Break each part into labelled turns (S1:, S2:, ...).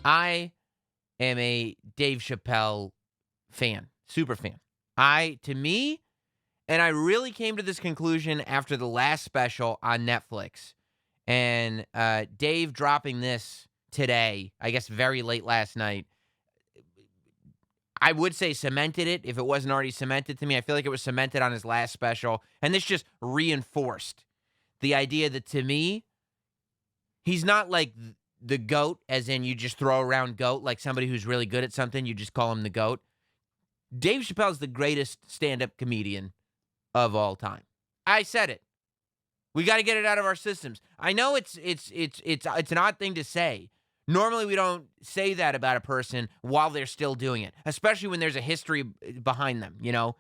S1: I am a Dave Chappelle fan, super fan. To me, and I really came to this conclusion after the last special on Netflix. And Dave dropping this today, I guess very late last night, I would say cemented it if it wasn't already cemented to me. I feel like it was cemented on his last special. And this just reinforced the idea that to me, he's not like the GOAT, as in you just throw around GOAT, like somebody who's really good at something, you just call him the GOAT. Dave Chappelle's the greatest stand-up comedian of all time. I said it. We got to get it out of our systems. I know it's an odd thing to say. Normally, we don't say that about a person while they're still doing it, especially when there's a history behind them, you know?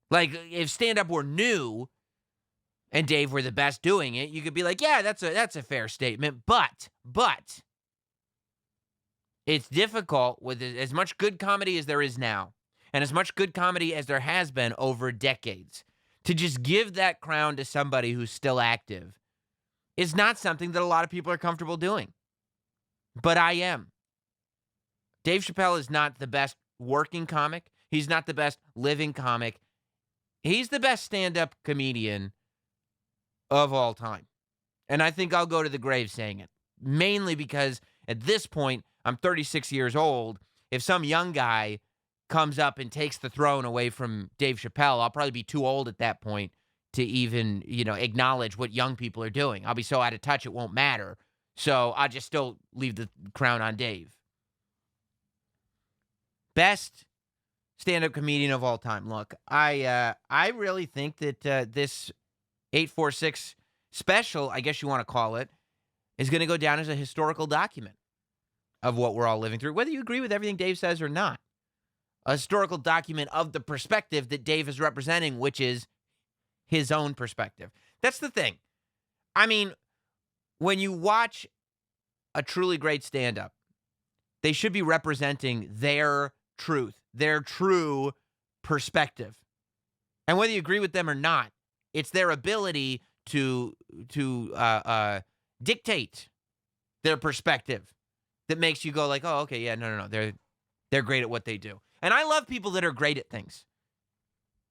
S1: Like, if stand-up were new and Dave were the best doing it, you could be like, yeah, that's a fair statement. But it's difficult with as much good comedy as there is now and as much good comedy as there has been over decades. To just give that crown to somebody who's still active is not something that a lot of people are comfortable doing. But I am. Dave Chappelle is not the best working comic. He's not the best living comic. He's the best stand-up comedian of all time. And I think I'll go to the grave saying it. Mainly because at this point, I'm 36 years old. If some young guy comes up and takes the throne away from Dave Chappelle, I'll probably be too old at that point to even, acknowledge what young people are doing. I'll be so out of touch it won't matter. So I'll just still leave the crown on Dave. Best stand-up comedian of all time. Look, I really think that this 846 special, I guess you want to call it, is going to go down as a historical document of what we're all living through, whether you agree with everything Dave says or not. A historical document of the perspective that Dave is representing, which is his own perspective. That's the thing. I mean, when you watch a truly great stand-up, they should be representing their truth, their true perspective. And whether you agree with them or not, it's their ability to dictate their perspective that makes you go like, oh, okay, yeah, no, they're great at what they do. And I love people that are great at things.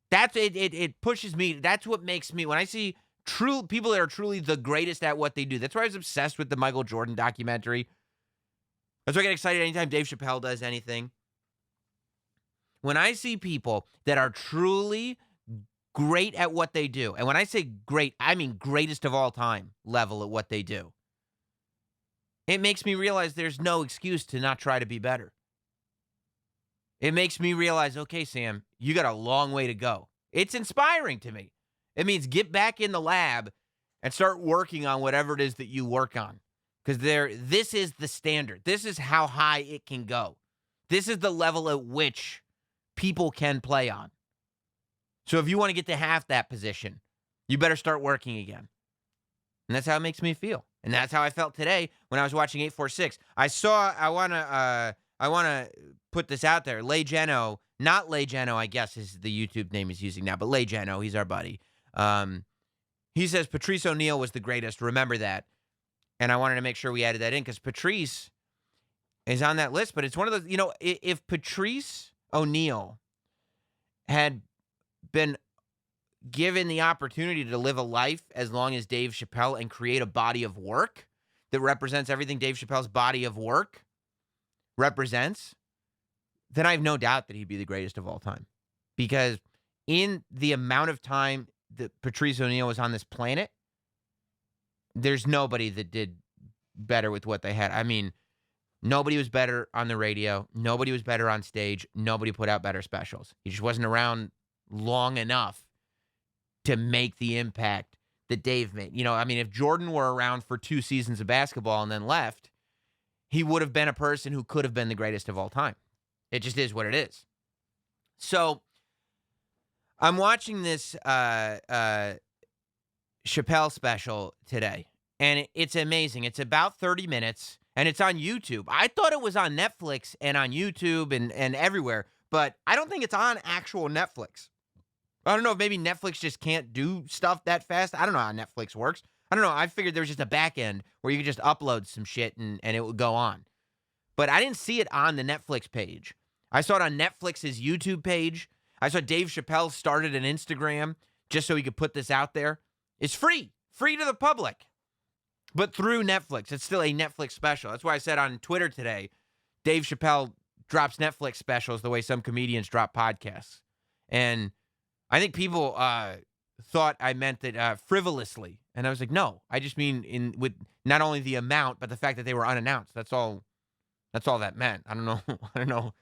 S1: That's it. It pushes me. That's what makes me, when I see true people that are truly the greatest at what they do. That's why I was obsessed with the Michael Jordan documentary. That's why I get excited anytime Dave Chappelle does anything. When I see people that are truly great at what they do, and when I say great, I mean greatest of all time level at what they do, it makes me realize there's no excuse to not try to be better. It makes me realize, okay, Sam, you got a long way to go. It's inspiring to me. It means get back in the lab and start working on whatever it is that you work on. Because this is the standard. This is how high it can go. This is the level at which people can play on. So if you want to get to half that position, you better start working again. And that's how it makes me feel. And that's how I felt today when I was watching 846. I want to put this out there. Legeno, not Legeno, I guess is the YouTube name he's using now, but Legeno, he's our buddy. He says Patrice O'Neal was the greatest. Remember that. And I wanted to make sure we added that in because Patrice is on that list. But it's one of those, if Patrice O'Neal had been given the opportunity to live a life as long as Dave Chappelle and create a body of work that represents everything Dave Chappelle's body of work represents, then I have no doubt that he'd be the greatest of all time. Because in the amount of time that Patrice O'Neal was on this planet, there's nobody that did better with what they had. I mean, nobody was better on the radio. Nobody was better on stage. Nobody put out better specials. He just wasn't around long enough to make the impact that Dave made. If Jordan were around for 2 seasons of basketball and then left, he would have been a person who could have been the greatest of all time. It just is what it is. So I'm watching this Chappelle special today, and it's amazing. It's about 30 minutes, and it's on YouTube. I thought it was on Netflix and on YouTube and everywhere, but I don't think it's on actual Netflix. I don't know if maybe Netflix just can't do stuff that fast. I don't know how Netflix works. I don't know. I figured there was just a back end where you could just upload some shit and it would go on. But I didn't see it on the Netflix page. I saw it on Netflix's YouTube page. I saw Dave Chappelle started an Instagram just so he could put this out there. It's free to the public, but through Netflix. It's still a Netflix special. That's why I said on Twitter today, Dave Chappelle drops Netflix specials the way some comedians drop podcasts. And I think people thought I meant that frivolously. And I was like, no, I just mean with not only the amount, but the fact that they were unannounced. That's all that meant. I don't know. I don't know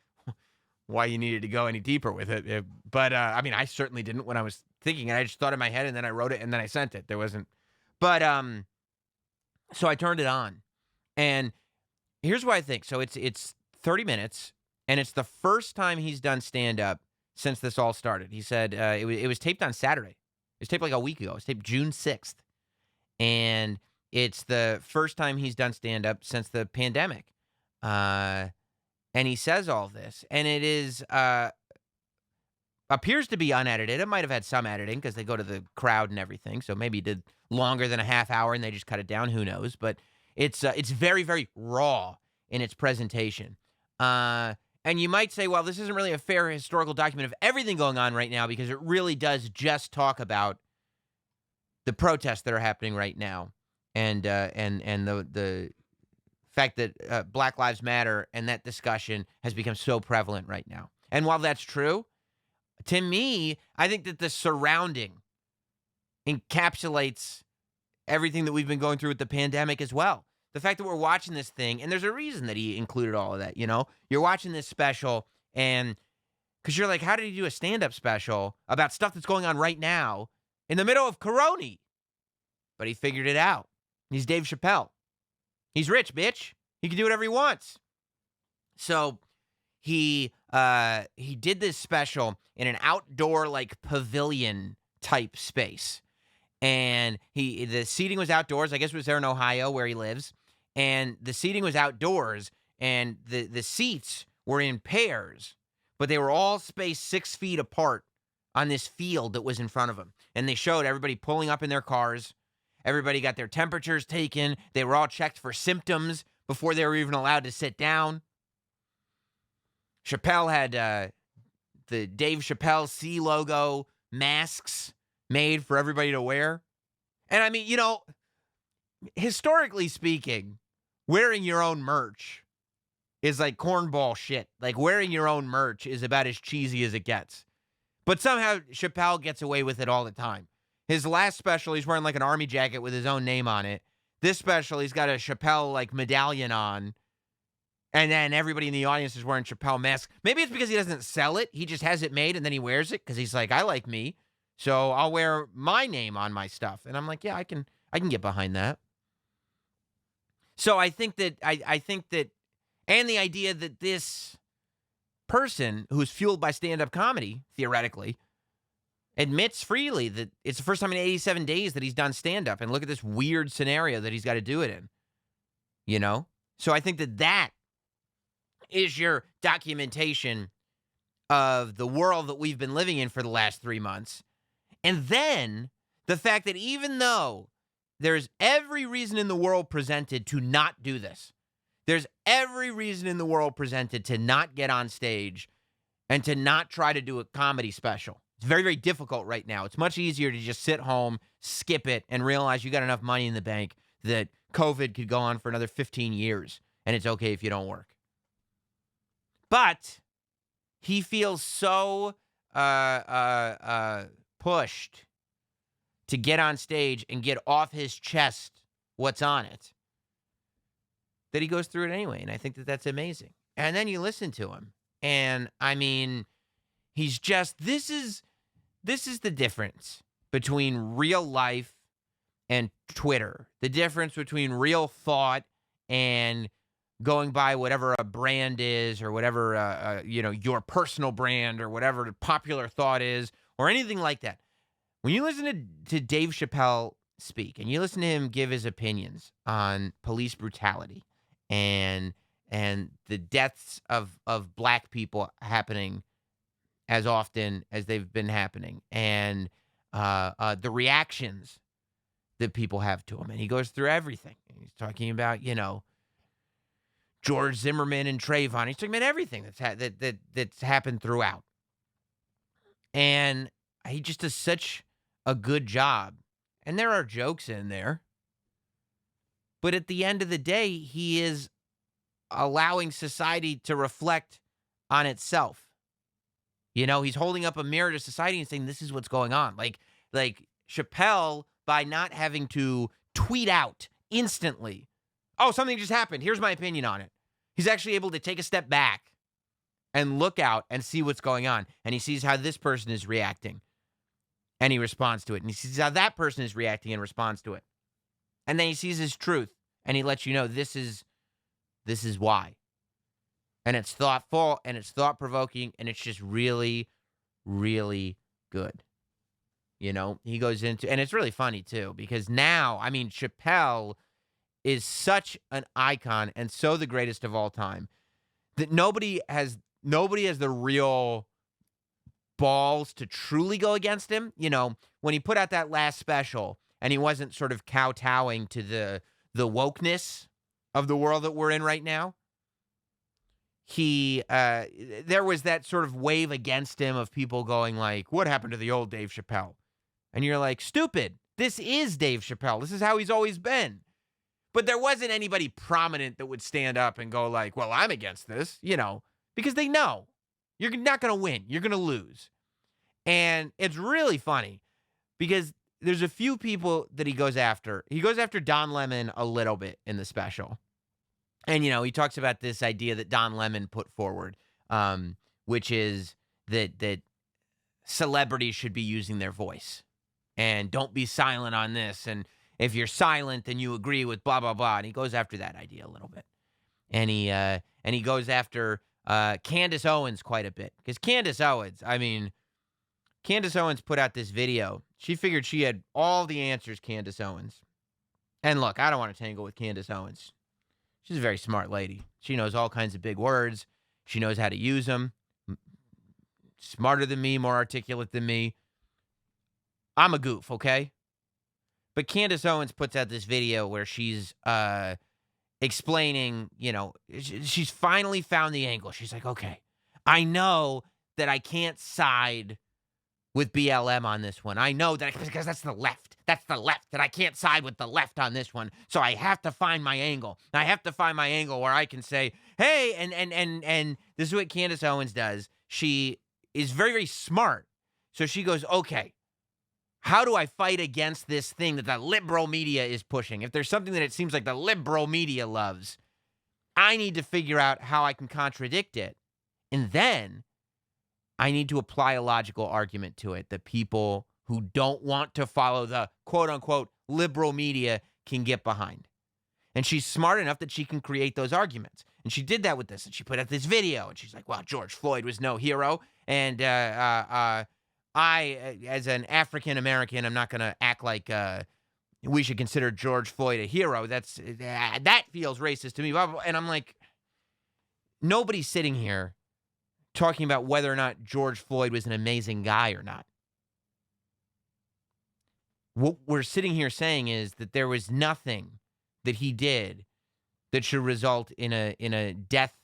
S1: why you needed to go any deeper with it. But I mean, I certainly didn't when I was thinking it. I just thought in my head and then I wrote it and then I sent it. There wasn't. But so I turned it on. And here's what I think. So it's 30 minutes and it's the first time he's done stand up since this all started. He said it was taped on Saturday. It was taped like a week ago. It was taped June 6th. And it's the first time he's done stand up since the pandemic. And he says all this, and it is appears to be unedited. It might have had some editing because they go to the crowd and everything, so maybe he did longer than a half hour and they just cut it down. Who knows? But it's very, very raw in its presentation. And you might say, well, this isn't really a fair historical document of everything going on right now because it really does just talk about the protests that are happening right now and the fact that Black Lives Matter and that discussion has become so prevalent right now. And while that's true, to me, I think that the surrounding encapsulates everything that we've been going through with the pandemic as well. The fact that we're watching this thing, and there's a reason that he included all of that, you know? You're watching this special, and because you're like, how did he do a stand-up special about stuff that's going on right now in the middle of Corona? But he figured it out. He's Dave Chappelle. He's rich, bitch. He can do whatever he wants. So he did this special in an outdoor like pavilion type space. And the seating was outdoors. I guess it was there in Ohio where he lives. And the seating was outdoors and the seats were in pairs, but they were all spaced 6 feet apart on this field that was in front of him. And they showed everybody pulling up in their cars. Everybody got their temperatures taken. They were all checked for symptoms before they were even allowed to sit down. Chappelle had the Dave Chappelle C logo masks made for everybody to wear. And I mean, you know, historically speaking, wearing your own merch is like cornball shit. Like wearing your own merch is about as cheesy as it gets. But somehow Chappelle gets away with it all the time. His last special, he's wearing like an army jacket with his own name on it. This special, he's got a Chappelle like medallion on. And then everybody in the audience is wearing Chappelle masks. Maybe it's because he doesn't sell it. He just has it made and then he wears it because he's like, I like me. So I'll wear my name on my stuff. And I'm like, yeah, I can get behind that. So I think that, and the idea that this person who's fueled by stand-up comedy, theoretically, admits freely that it's the first time in 87 days that he's done stand-up. And look at this weird scenario that he's got to do it in. You know? So I think that is your documentation of the world that we've been living in for the last 3 months. And then the fact that even though there's every reason in the world presented to not do this, there's every reason in the world presented to not get on stage and to not try to do a comedy special. It's very, very difficult right now. It's much easier to just sit home, skip it, and realize you got enough money in the bank that COVID could go on for another 15 years, and it's okay if you don't work. But he feels so pushed to get on stage and get off his chest what's on it that he goes through it anyway, and I think that that's amazing. And then you listen to him, and I mean, he's just this is the difference between real life and Twitter. The difference between real thought and going by whatever a brand is or whatever your personal brand or whatever popular thought is or anything like that. When you listen to Dave Chappelle speak and you listen to him give his opinions on police brutality and the deaths of black people happening as often as they've been happening, and the reactions that people have to him. And he goes through everything. He's talking about, George Zimmerman and Trayvon. He's talking about everything that's happened throughout. And he just does such a good job. And there are jokes in there. But at the end of the day, he is allowing society to reflect on itself. He's holding up a mirror to society and saying, this is what's going on. Like Chappelle, by not having to tweet out instantly, oh, something just happened, here's my opinion on it. He's actually able to take a step back and look out and see what's going on. And he sees how this person is reacting. And he responds to it. And he sees how that person is reacting and responds to it. And then he sees his truth. And he lets you know this is why. And it's thoughtful and it's thought-provoking and it's just really, really good. He goes into, and it's really funny too, because now, Chappelle is such an icon and so the greatest of all time that nobody has the real balls to truly go against him. When he put out that last special and he wasn't sort of kowtowing to the wokeness of the world that we're in right now, there was that sort of wave against him of people going like, what happened to the old Dave Chappelle? And you're like, stupid. This is Dave Chappelle. This is how he's always been. But there wasn't anybody prominent that would stand up and go like, well, I'm against this, because they know you're not going to win. You're going to lose. And it's really funny because there's a few people that he goes after. He goes after Don Lemon a little bit in the special. And, he talks about this idea that Don Lemon put forward, which is that celebrities should be using their voice. And don't be silent on this. And if you're silent, then you agree with blah, blah, blah. And he goes after that idea a little bit. And he goes after Candace Owens quite a bit. Because Candace Owens put out this video. She figured she had all the answers, Candace Owens. And look, I don't want to tangle with Candace Owens. She's a very smart lady. She knows all kinds of big words. She knows how to use them. Smarter than me, more articulate than me. I'm a goof, okay? But Candace Owens puts out this video where she's explaining, she's finally found the angle. She's like, okay, I know that I can't side with BLM on this one. I know that because that's the left. That's the left, that I can't side with the left on this one. So I have to find my angle. I have to find my angle where I can say, hey, and this is what Candace Owens does. She is very, very smart. So she goes, okay, how do I fight against this thing that the liberal media is pushing? If there's something that it seems like the liberal media loves, I need to figure out how I can contradict it. And then I need to apply a logical argument to it that people who don't want to follow the quote-unquote liberal media can get behind. And she's smart enough that she can create those arguments. And she did that with this. And she put out this video. And she's like, well, George Floyd was no hero. And I, as an African-American, I'm not going to act like we should consider George Floyd a hero. That feels racist to me. And I'm like, nobody's sitting here talking about whether or not George Floyd was an amazing guy or not. What we're sitting here saying is that there was nothing that he did that should result in a death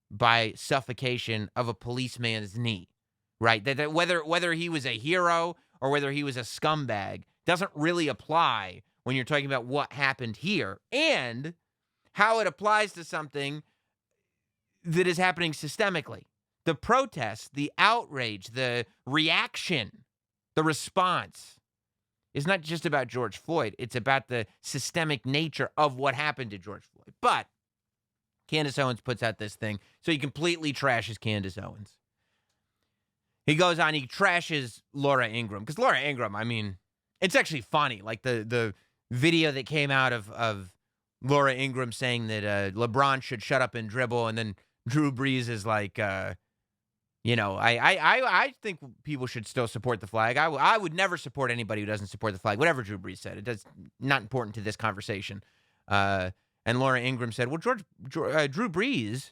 S1: by suffocation of a policeman's knee, right? That whether he was a hero or whether he was a scumbag doesn't really apply when you're talking about what happened here and how it applies to something that is happening systemically. The protest, the outrage, the reaction, the response is not just about George Floyd. It's about the systemic nature of what happened to George Floyd. But Candace Owens puts out this thing, so he completely trashes Candace Owens. He goes on, he trashes Laura Ingraham. Because Laura Ingraham, it's actually funny. Like the video that came out of Laura Ingraham saying that LeBron should shut up and dribble, and then Drew Brees is like, I think people should still support the flag. I would never support anybody who doesn't support the flag, whatever Drew Brees said. It's not important to this conversation. And Laura Ingraham said, well, Drew Brees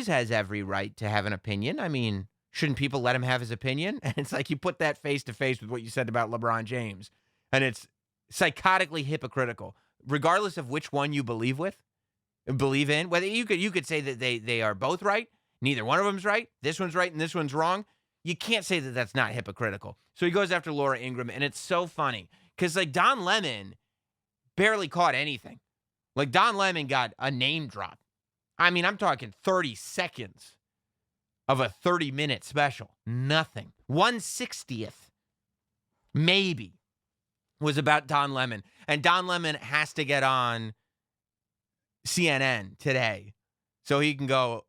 S1: has every right to have an opinion. Shouldn't people let him have his opinion? And it's like you put that face to face with what you said about LeBron James. And it's psychotically hypocritical, regardless of which one you believe in. Whether you could say that they are both right, neither one of them's right, this one's right and this one's wrong. You can't say that that's not hypocritical. So he goes after Laura Ingraham, and it's so funny because like Don Lemon barely caught anything. Like Don Lemon got a name drop. I mean, I'm talking 30 seconds of a 30-minute special. Nothing. 1/60th, maybe, was about Don Lemon. And Don Lemon has to get on CNN today so he can go,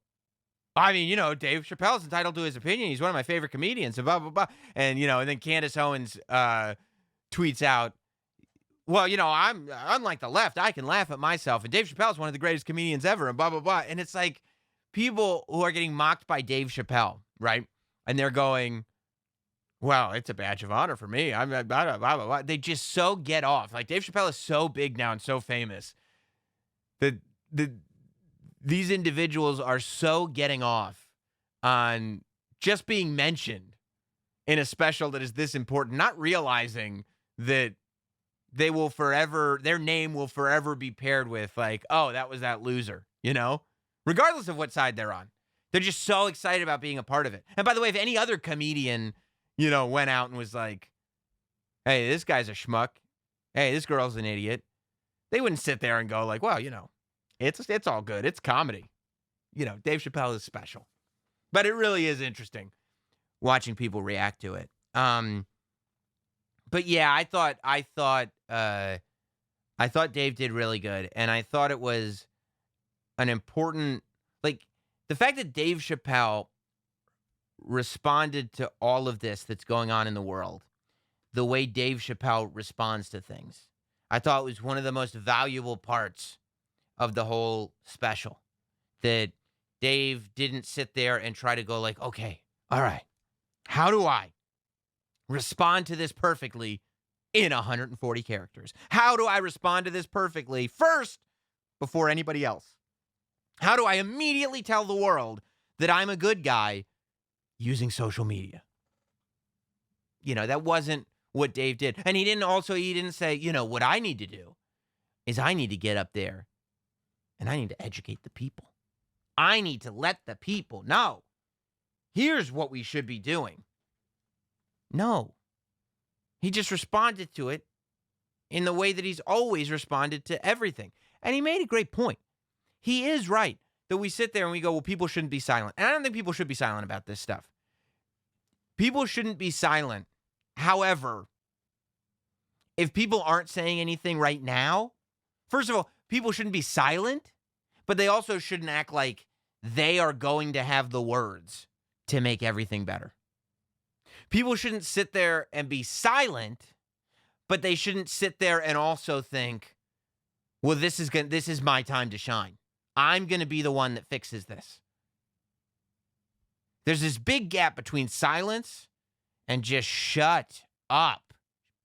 S1: I mean, Dave Chappelle's entitled to his opinion. He's one of my favorite comedians, and blah, blah, blah. And, and then Candace Owens tweets out, well, I'm unlike the left. I can laugh at myself. And Dave Chappelle's one of the greatest comedians ever, and blah, blah, blah. And it's like people who are getting mocked by Dave Chappelle, right? And they're going, well, it's a badge of honor for me. I'm blah, blah, blah, blah, blah. They just so get off. Like Dave Chappelle is so big now and so famous that these individuals are so getting off on just being mentioned in a special that is this important, not realizing that their name will forever be paired with like, oh, that was that loser, regardless of what side they're on. They're just so excited about being a part of it. And by the way, if any other comedian, went out and was like, hey, this guy's a schmuck. Hey, this girl's an idiot. They wouldn't sit there and go like, well, it's all good. It's comedy. Dave Chappelle is special. But it really is interesting watching people react to it. But yeah, I thought Dave did really good, and I thought it was an important, like the fact that Dave Chappelle responded to all of this that's going on in the world, the way Dave Chappelle responds to things, I thought was one of the most valuable parts of the whole special. That Dave didn't sit there and try to go like, okay, all right, how do I respond to this perfectly in 140 characters? How do I respond to this perfectly first before anybody else? How do I immediately tell the world that I'm a good guy using social media? That wasn't what Dave did. And he didn't say, what I need to do is I need to get up there and I need to educate the people. I need to let the people know. Here's what we should be doing. No. He just responded to it in the way that he's always responded to everything. And he made a great point. He is right that we sit there and we go, well, people shouldn't be silent. And I don't think people should be silent about this stuff. People shouldn't be silent. However, if people aren't saying anything right now, first of all, people shouldn't be silent, but they also shouldn't act like they are going to have the words to make everything better. People shouldn't sit there and be silent, but they shouldn't sit there and also think, well, this is my time to shine. I'm going to be the one that fixes this. There's this big gap between silence and just shut up.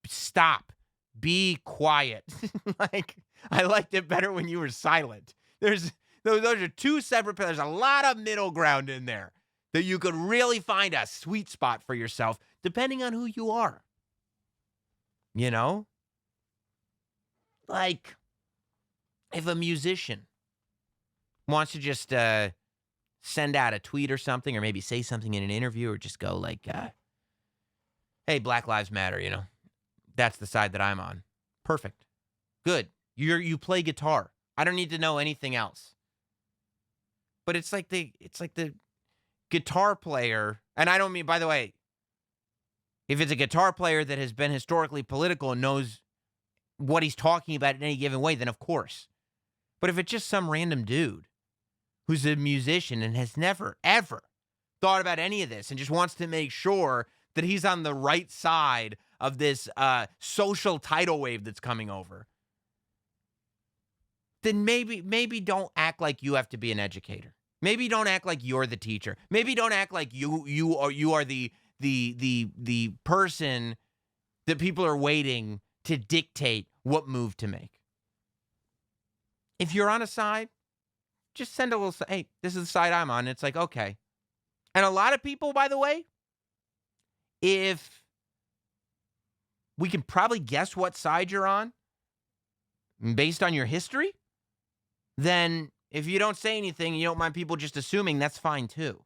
S1: Stop. Be quiet. I liked it better when you were silent. Those are two separate pillars. There's a lot of middle ground in there that you could really find a sweet spot for yourself, depending on who you are. Like, if a musician wants to just send out a tweet or something, or maybe say something in an interview, or just go like, hey, Black Lives Matter, that's the side that I'm on. Perfect. Good. You play guitar. I don't need to know anything else. But it's like the guitar player, and I don't mean, by the way, if it's a guitar player that has been historically political and knows what he's talking about in any given way, then of course. But if it's just some random dude who's a musician and has never, ever thought about any of this and just wants to make sure that he's on the right side of this social tidal wave that's coming over, then maybe don't act like you have to be an educator. Maybe don't act like you're the teacher. Maybe don't act like you are the person that people are waiting to dictate what move to make. If you're on a side, just send a little, hey, this is the side I'm on. It's like, okay. And a lot of people, by the way, if we can probably guess what side you're on based on your history, then if you don't say anything, you don't mind people just assuming, that's fine too.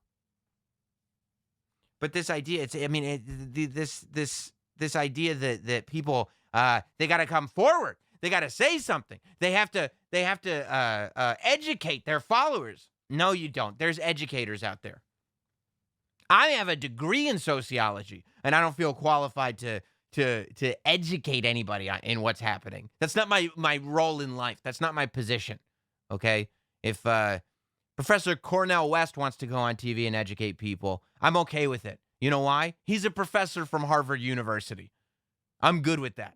S1: But this idea, it's I mean, this idea that people they got to come forward, they got to say something, they have to educate their followers. No, you don't. There's educators out there. I have a degree in sociology, and I don't feel qualified to educate anybody in what's happening. That's not my role in life. That's not my position. Okay, if Professor Cornell West wants to go on TV and educate people, I'm okay with it. You know why? He's a professor from Harvard University. I'm good with that.